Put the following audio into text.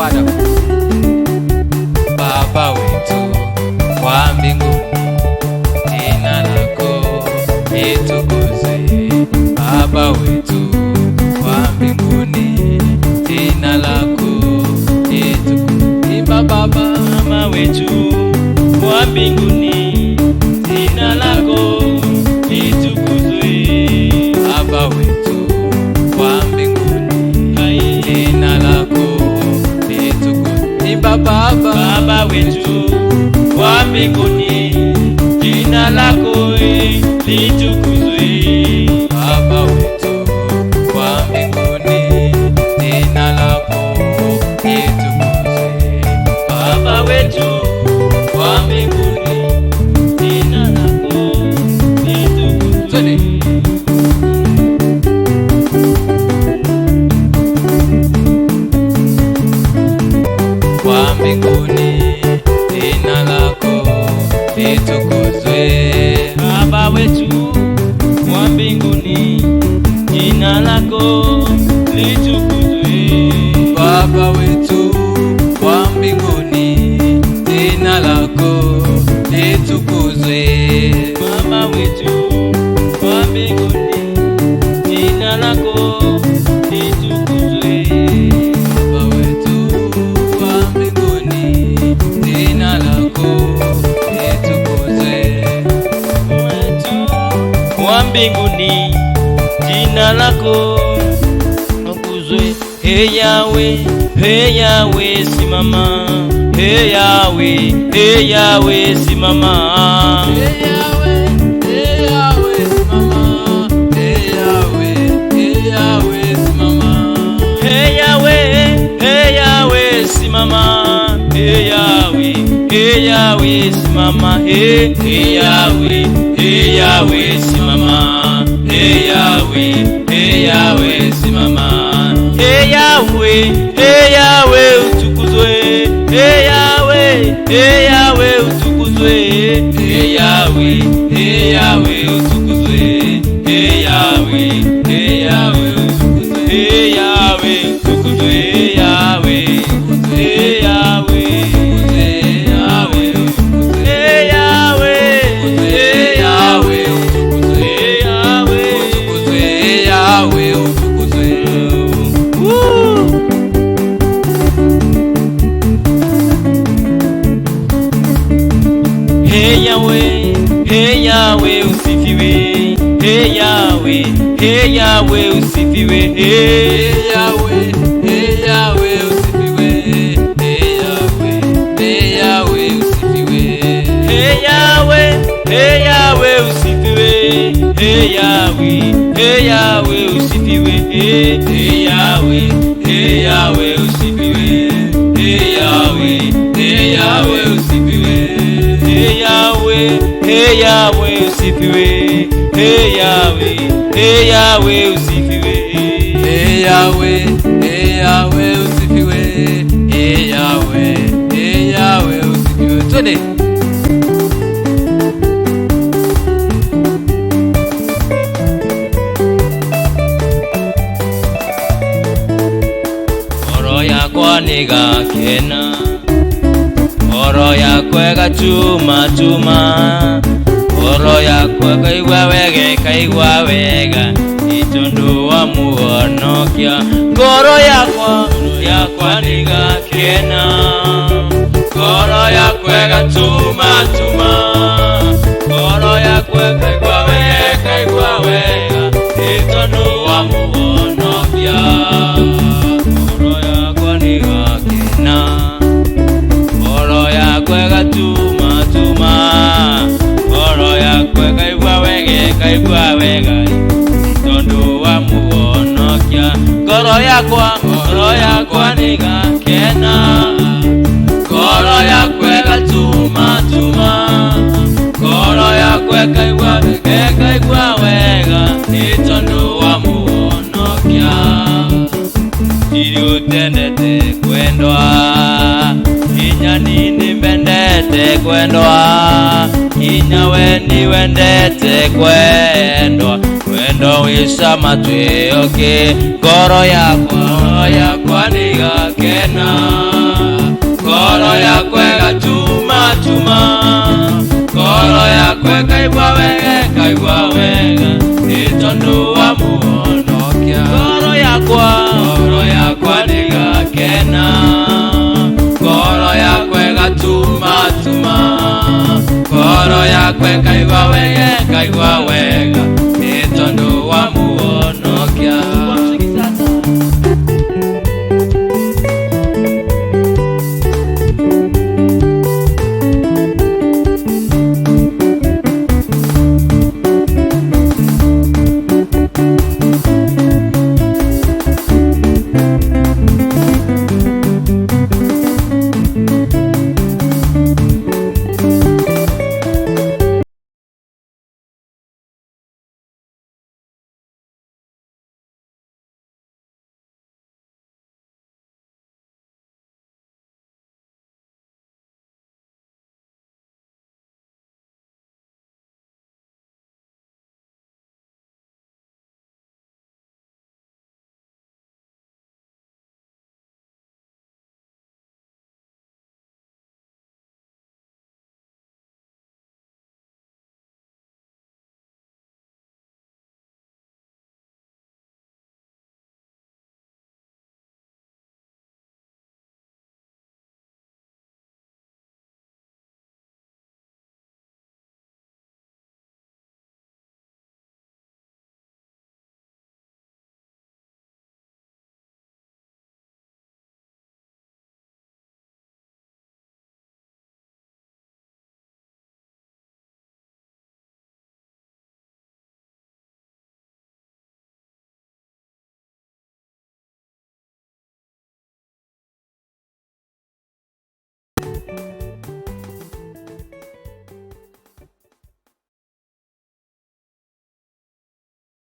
ibada. Baba wetu wa mbinguni, jina lako litukuzwe. Baba wetu wa mbinguni, jina lako litukuzwe. Baba wetu wa mbinguni, jina lako litukuzwe. Baba wetu wa mbinguni, jina lako litukuzwe. Baba wetu wa mbinguni, jina lako litukuzwe. Baba wetu wa mbinguni, jina lako litukuzwe. Baba wetu wa mbinguni, jina lako litukuzwe. Wa mbinguni, jina lako litukuzwe. Baba wetu wa mbinguni, jina lako litukuzwe. Baba wetu wa mbinguni, jina lako litukuzwe. Baba wetu wa mbinguni, jina lako litukuzwe. Baba wetu wa mbinguni, jina lako litukuzwe. Wa mbinguni, jina lako litukuzwe. Hey Yahweh, hey Yahweh, simama. Hey Yahweh, hey Yahweh, simama. Hey Yahweh, hey Yahweh, simama. Hey Yahweh, hey Yahweh, simama. Hey Yahweh, hey Yahweh, simama. Hey Yahweh, hey Yahweh, simama. Hey Yahweh, hey Yahweh, simama. Hey Yahweh, hey Yahweh, simama. Hey Yahweh, hey Yahweh, utukuzwe. Hey Yahweh, hey Yahweh, utukuzwe. Hey Yahweh, hey Yahweh, utukuzwe. Hey Yahweh, hey Yahweh, utukuzwe. Hey Yahweh, utukuzwe. Hey Yahweh, hey Yahweh, hey Yahweh, utukuzwe. Hey Yahweh, hey Yahweh, utukuzwe. Hey Yahweh, utukuzwe. Hey Yahweh, utukuzwe. Hey Yahweh, hey Yahweh, usifiwe. Hey Yahweh, hey Yahweh, usifiwe. Hey Yahweh, hey Yahweh, usifiwe. Hey Yahweh, hey Yahweh, usifiwe. Hey Yahweh, hey Yahweh, usifiwe. Hey Yahweh, hey Yahweh, usifiwe. Hey Yahweh, hey Yahweh, usifiwe. Hey Yahweh, hey Yahweh, usifiwe. Hey Yahweh, hey Yahweh, usifiwe. Hey Yahweh, hey Yahweh, usifiwe. Hey Yahweh, hey Yahweh, usifiwe. Hey Yahweh, hey Yahweh, usifiwe. Twende. Oro yakwa nigakena, oro yakwa gachuma chuma. Oro yakwa kaigwa wega, itondu wa muhonokia. Ngoro yakwa nigakena, ngoro yakwa gachuma chuma. Ngoro yakwa kaigwa wega, itondu wa muhonokia. Ngoro yakwa nigakena, ngoro yakwa gachuma chuma. Ngoro yakwa kaigwa wega, itondu wa muhonokia. Ngoro yakwa nigakena, ngoro yakwa gachuma chuma. Ngoro yakwa kaigwa wega, itondu wa muhonokia. Iri utendete kwendwa, inya nini mbendete kwendwa. Inya weni wendete kwendwa, kwendo wisha matwe oke. Ngoro yakwa nigakena, ngoro yakwa ĩgatuma tuma, ngoro yakwa ĩkaigua wega nĩ tondũ wa Mũhonokia. Ngoro yakwa nĩgakena, ngoro yakwa ĩgatuma tuma, ngoro yakwa ĩkaigua wega